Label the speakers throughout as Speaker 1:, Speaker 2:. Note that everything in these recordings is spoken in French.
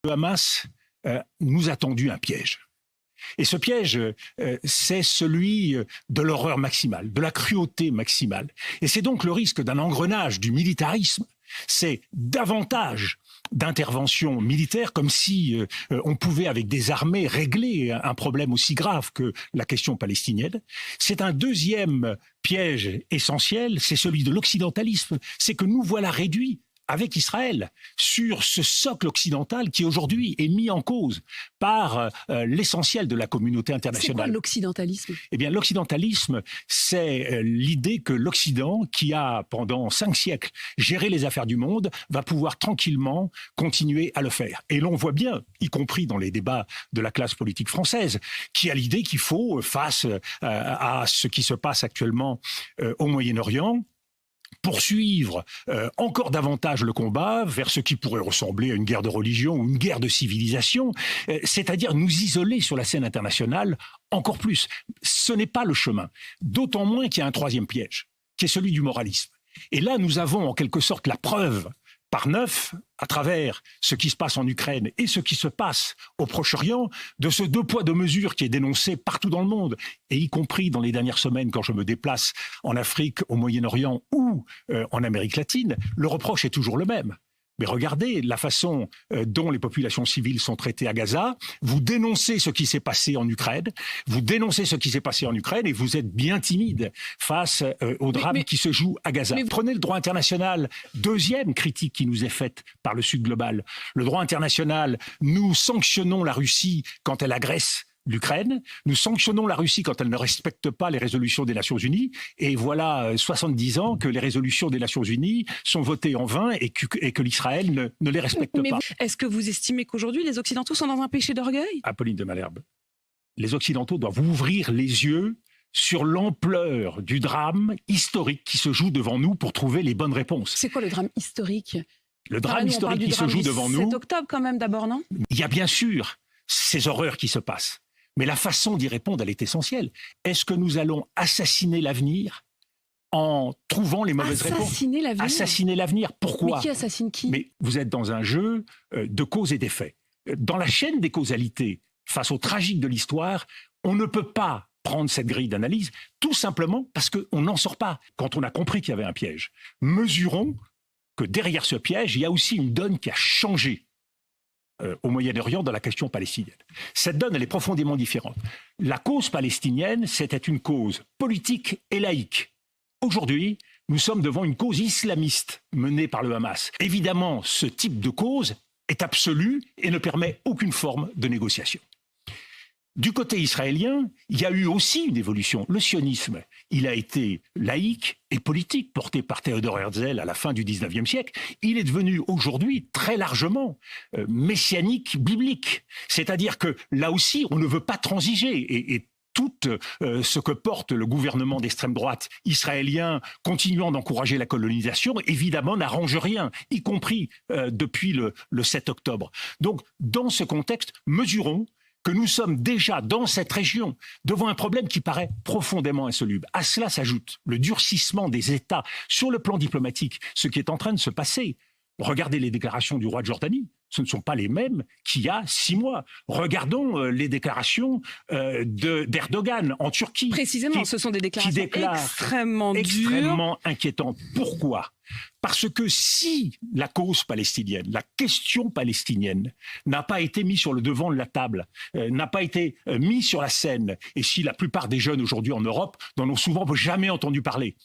Speaker 1: Le Hamas nous a tendu un piège. Et ce piège, c'est celui de l'horreur maximale, de la cruauté maximale. Et c'est donc le risque d'un engrenage du militarisme. C'est davantage d'interventions militaires, comme si on pouvait, avec des armées, régler un problème aussi grave que la question palestinienne. C'est un deuxième piège essentiel, c'est celui de l'occidentalisme. C'est que nous voilà réduits avec Israël sur ce socle occidental qui aujourd'hui est mis en cause par l'essentiel de la communauté internationale.
Speaker 2: C'est quoi l'occidentalisme ?
Speaker 1: Eh bien, l'occidentalisme, c'est l'idée que l'Occident, qui a pendant 5 siècles géré les affaires du monde, va pouvoir tranquillement continuer à le faire. Et l'on voit bien, y compris dans les débats de la classe politique française, qui a l'idée qu'il faut, face à ce qui se passe actuellement au Moyen-Orient, poursuivre encore davantage le combat vers ce qui pourrait ressembler à une guerre de religion ou une guerre de civilisation, c'est-à-dire nous isoler sur la scène internationale encore plus. Ce n'est pas le chemin, d'autant moins qu'il y a un troisième piège, qui est celui du moralisme. Et là, nous avons en quelque sorte la preuve par 9, à travers ce qui se passe en Ukraine et ce qui se passe au Proche-Orient, de ce 2 poids 2 mesures qui est dénoncé partout dans le monde, et y compris dans les dernières semaines quand je me déplace en Afrique, au Moyen-Orient ou en Amérique latine, le reproche est toujours le même. Mais regardez la façon dont les populations civiles sont traitées à Gaza. Vous dénoncez ce qui s'est passé en Ukraine. Vous dénoncez ce qui s'est passé en Ukraine et vous êtes bien timide face au drame qui se joue à Gaza. Prenez le droit international. Deuxième critique qui nous est faite par le Sud global. Le droit international, nous sanctionnons la Russie quand elle agresse l'Ukraine, nous sanctionnons la Russie quand elle ne respecte pas les résolutions des Nations Unies, et voilà 70 ans que les résolutions des Nations Unies sont votées en vain et que l'Israël ne les respecte pas.
Speaker 2: Est-ce que vous estimez qu'aujourd'hui les Occidentaux sont dans un péché d'orgueil ?
Speaker 1: Apolline de Malherbe, les Occidentaux doivent ouvrir les yeux sur l'ampleur du drame historique qui se joue devant nous pour trouver les bonnes réponses.
Speaker 2: C'est quoi le drame historique ?
Speaker 1: Le drame historique qui se joue devant nous...
Speaker 2: 7 octobre quand même d'abord, non ?
Speaker 1: Il y a bien sûr ces horreurs qui se passent. Mais la façon d'y répondre, elle est essentielle. Est-ce que nous allons assassiner l'avenir en trouvant les mauvaises réponses ?
Speaker 2: Assassiner l'avenir ?
Speaker 1: Assassiner l'avenir, pourquoi ?
Speaker 2: Mais qui assassine qui ?
Speaker 1: Mais vous êtes dans un jeu de cause et d'effet. Dans la chaîne des causalités, face au tragique de l'histoire, on ne peut pas prendre cette grille d'analyse, tout simplement parce qu'on n'en sort pas. Quand on a compris qu'il y avait un piège, mesurons que derrière ce piège, il y a aussi une donne qui a changé au Moyen-Orient dans la question palestinienne. Cette donne, elle est profondément différente. La cause palestinienne, c'était une cause politique et laïque. Aujourd'hui, nous sommes devant une cause islamiste menée par le Hamas. Évidemment, ce type de cause est absolu et ne permet aucune forme de négociation. Du côté israélien, il y a eu aussi une évolution. Le sionisme, il a été laïque et politique, porté par Théodore Herzl à la fin du XIXe siècle. Il est devenu aujourd'hui très largement messianique, biblique. C'est-à-dire que là aussi, on ne veut pas transiger. Et tout ce que porte le gouvernement d'extrême droite israélien, continuant d'encourager la colonisation, évidemment n'arrange rien, y compris depuis le 7 octobre. Donc, dans ce contexte, mesurons que nous sommes déjà dans cette région devant un problème qui paraît profondément insoluble. À cela s'ajoute le durcissement des États sur le plan diplomatique, ce qui est en train de se passer. Regardez les déclarations du roi de Jordanie. Ce ne sont pas les mêmes qu'il y a 6 mois. Regardons les déclarations d'Erdogan en Turquie.
Speaker 2: Précisément, ce sont des déclarations extrêmement dures.
Speaker 1: Extrêmement inquiétantes. Pourquoi ? Parce que si la cause palestinienne, la question palestinienne n'a pas été mise sur le devant de la table, n'a pas été mise sur la scène, et si la plupart des jeunes aujourd'hui en Europe n'en ont souvent jamais entendu parler,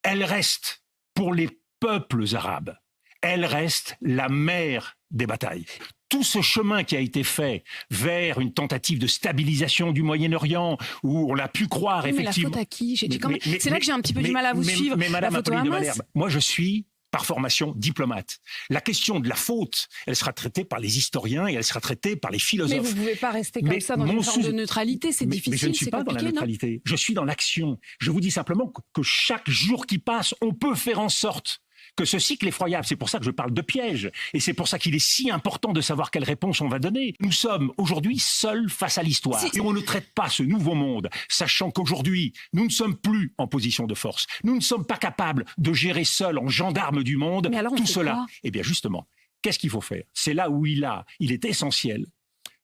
Speaker 1: elle reste pour les peuples arabes, elle reste la mère des batailles. Tout ce chemin qui a été fait vers une tentative de stabilisation du Moyen-Orient, où on a pu croire effectivement...
Speaker 2: Mais la faute à qui ? C'est là que j'ai un petit peu du mal à vous suivre.
Speaker 1: Mais Madame
Speaker 2: la faute
Speaker 1: Apolline
Speaker 2: au
Speaker 1: de
Speaker 2: Hamas.
Speaker 1: Malherbe, moi je suis par formation diplomate. La question de la faute, elle sera traitée par les historiens et elle sera traitée par les philosophes.
Speaker 2: Mais vous ne pouvez pas rester comme ça dans une forme de neutralité, c'est difficile.
Speaker 1: Mais je ne suis pas dans la neutralité, je suis dans l'action. Je vous dis simplement que chaque jour qui passe, on peut faire en sorte que ce cycle effroyable, c'est pour ça que je parle de piège, et c'est pour ça qu'il est si important de savoir quelle réponse on va donner. Nous sommes aujourd'hui seuls face à l'histoire, et on ne traite pas ce nouveau monde, sachant qu'aujourd'hui, nous ne sommes plus en position de force. Nous ne sommes pas capables de gérer seuls, en gendarmes du monde, tout cela. Eh bien justement, qu'est-ce qu'il faut faire? C'est là où il est essentiel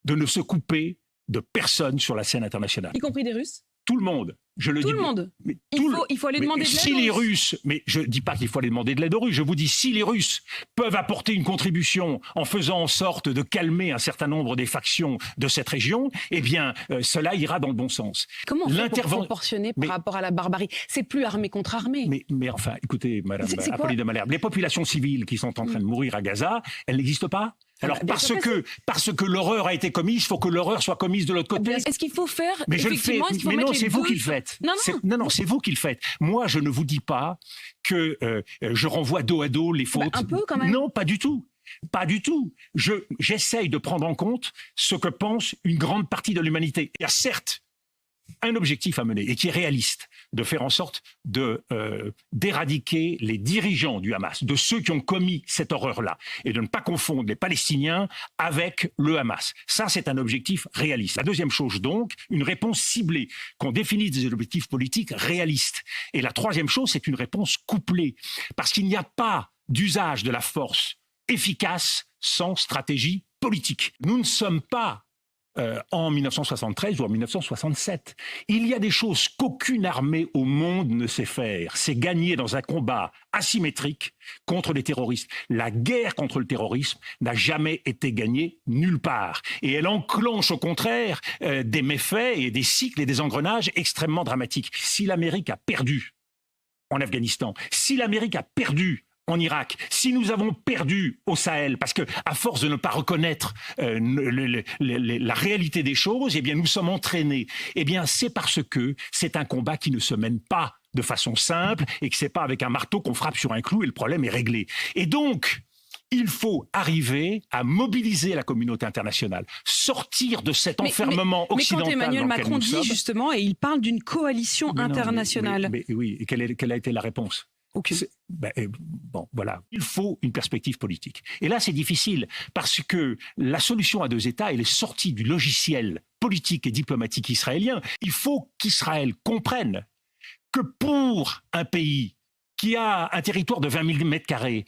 Speaker 1: de ne se couper de personne sur la scène internationale.
Speaker 2: Y compris des Russes?
Speaker 1: Tout le monde. Je le
Speaker 2: Tout
Speaker 1: dis.
Speaker 2: le monde.
Speaker 1: Mais
Speaker 2: Il faut aller demander de l'aide.
Speaker 1: Si les Russes, mais je ne dis pas qu'il faut aller demander de l'aide aux Russes, je vous dis si les Russes peuvent apporter une contribution en faisant en sorte de calmer un certain nombre des factions de cette région, eh bien, cela ira dans le bon sens.
Speaker 2: Comment on fait pour proportionner par rapport à la barbarie? C'est plus armée contre armée.
Speaker 1: Mais enfin, écoutez, Madame Apolline de Malherbe, les populations civiles qui sont en train de mourir à Gaza, elles n'existent pas. Alors, parce que l'horreur a été commise, il faut que l'horreur soit commise de l'autre côté.
Speaker 2: Est-ce qu'il faut faire
Speaker 1: Mais je le fais. Mais non, c'est vous qui le faites.
Speaker 2: Non,
Speaker 1: c'est vous qui le faites. Moi, je ne vous dis pas que je renvoie dos à dos les fautes.
Speaker 2: Un peu quand même.
Speaker 1: Non, pas du tout. Pas du tout. J'essaye de prendre en compte ce que pense une grande partie de l'humanité. Il y a certes un objectif à mener et qui est réaliste, de faire en sorte d'éradiquer les dirigeants du Hamas, de ceux qui ont commis cette horreur-là, et de ne pas confondre les Palestiniens avec le Hamas. Ça, c'est un objectif réaliste. La deuxième chose, donc, une réponse ciblée, qu'on définisse des objectifs politiques réalistes. Et la troisième chose, c'est une réponse couplée, parce qu'il n'y a pas d'usage de la force efficace sans stratégie politique. Nous ne sommes pas en 1973 ou en 1967. Il y a des choses qu'aucune armée au monde ne sait faire. C'est gagner dans un combat asymétrique contre les terroristes. La guerre contre le terrorisme n'a jamais été gagnée nulle part. Et elle enclenche au contraire des méfaits et des cycles et des engrenages extrêmement dramatiques. Si l'Amérique a perdu en Afghanistan, si l'Amérique a perdu en Irak, si nous avons perdu au Sahel, parce que à force de ne pas reconnaître la réalité des choses, eh bien nous sommes entraînés. Eh bien c'est parce que c'est un combat qui ne se mène pas de façon simple et que c'est pas avec un marteau qu'on frappe sur un clou et le problème est réglé. Et donc il faut arriver à mobiliser la communauté internationale, sortir de cet enfermement occidental.
Speaker 2: Mais quand Emmanuel Macron dit justement, et il parle d'une coalition internationale.
Speaker 1: Mais oui, et quelle a été la réponse? Bon, voilà. Il faut une perspective politique. Et là, c'est difficile parce que la solution à deux États, elle est sortie du logiciel politique et diplomatique israélien. Il faut qu'Israël comprenne que pour un pays qui a un territoire de 20 000 mètres carrés,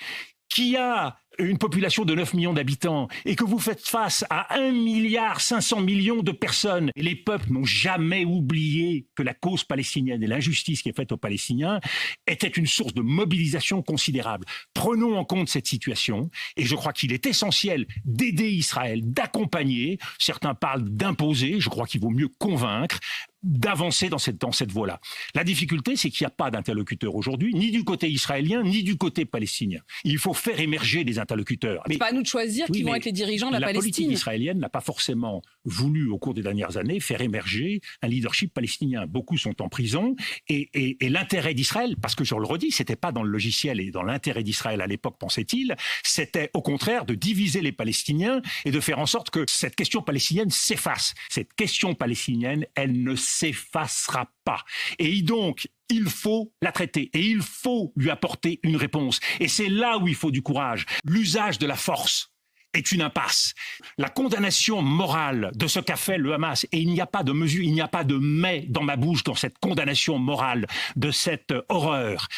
Speaker 1: qui a une population de 9 millions d'habitants et que vous faites face à 1,5 milliard de personnes, et les peuples n'ont jamais oublié que la cause palestinienne et l'injustice qui est faite aux Palestiniens était une source de mobilisation considérable. Prenons en compte cette situation et je crois qu'il est essentiel d'aider Israël, d'accompagner, certains parlent d'imposer, je crois qu'il vaut mieux convaincre, d'avancer dans cette voie-là. La difficulté, c'est qu'il n'y a pas d'interlocuteur aujourd'hui, ni du côté israélien, ni du côté palestinien. Il faut faire émerger des interlocuteurs.
Speaker 2: C'est pas à nous de choisir qui vont être les dirigeants de la Palestine.
Speaker 1: La politique israélienne n'a pas forcément voulu, au cours des dernières années, faire émerger un leadership palestinien. Beaucoup sont en prison et l'intérêt d'Israël, parce que je le redis, c'était pas dans le logiciel et dans l'intérêt d'Israël à l'époque, pensait-il, c'était au contraire de diviser les Palestiniens et de faire en sorte que cette question palestinienne s'efface. Cette question palestinienne, elle ne s'effacera pas. Et donc, il faut la traiter et il faut lui apporter une réponse. Et c'est là où il faut du courage. L'usage de la force est une impasse. La condamnation morale de ce qu'a fait le Hamas, et il n'y a pas de mesure, il n'y a pas de mais dans ma bouche dans cette condamnation morale de cette horreur,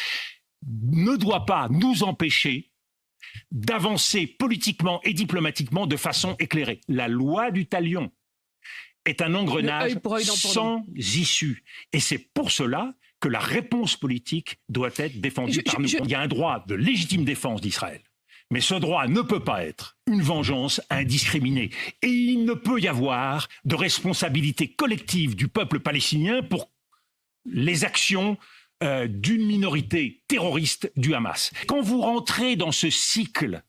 Speaker 1: ne doit pas nous empêcher d'avancer politiquement et diplomatiquement de façon éclairée. La loi du talion est un engrenage sans issue. Et c'est pour cela que la réponse politique doit être défendue par nous. Il y a un droit de légitime défense d'Israël. Mais ce droit ne peut pas être une vengeance indiscriminée. Et il ne peut y avoir de responsabilité collective du peuple palestinien pour les actions d'une minorité terroriste du Hamas. Quand vous rentrez dans ce cycle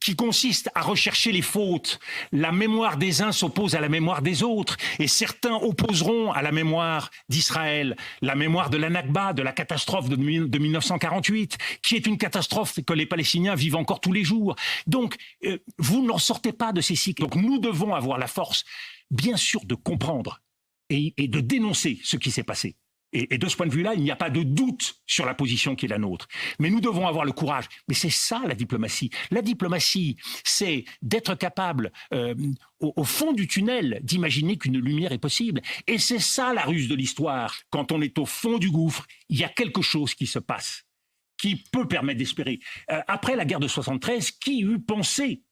Speaker 1: qui consiste à rechercher les fautes. La mémoire des uns s'oppose à la mémoire des autres, et certains opposeront à la mémoire d'Israël la mémoire de la Nakba, de la catastrophe de 1948, qui est une catastrophe que les Palestiniens vivent encore tous les jours. Donc, vous n'en sortez pas de ces cycles. Donc, nous devons avoir la force, bien sûr, de comprendre et de dénoncer ce qui s'est passé. Et de ce point de vue-là, il n'y a pas de doute sur la position qui est la nôtre. Mais nous devons avoir le courage. Mais c'est ça la diplomatie. La diplomatie, c'est d'être capable, au fond du tunnel, d'imaginer qu'une lumière est possible. Et c'est ça la ruse de l'histoire. Quand on est au fond du gouffre, il y a quelque chose qui se passe. qui peut permettre d'espérer. Après la guerre de 73, qui eût pensé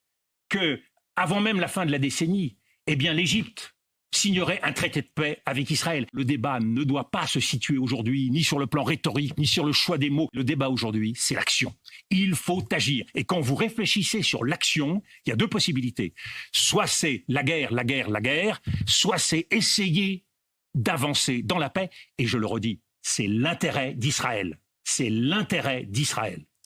Speaker 1: que, avant même la fin de la décennie, eh bien l'Égypte signerait un traité de paix avec Israël. Le débat ne doit pas se situer aujourd'hui ni sur le plan rhétorique, ni sur le choix des mots. Le débat aujourd'hui, c'est l'action. Il faut agir. Et quand vous réfléchissez sur l'action, il y a deux possibilités. Soit c'est la guerre, la guerre, la guerre, soit c'est essayer d'avancer dans la paix. Et je le redis, c'est l'intérêt d'Israël. C'est l'intérêt d'Israël.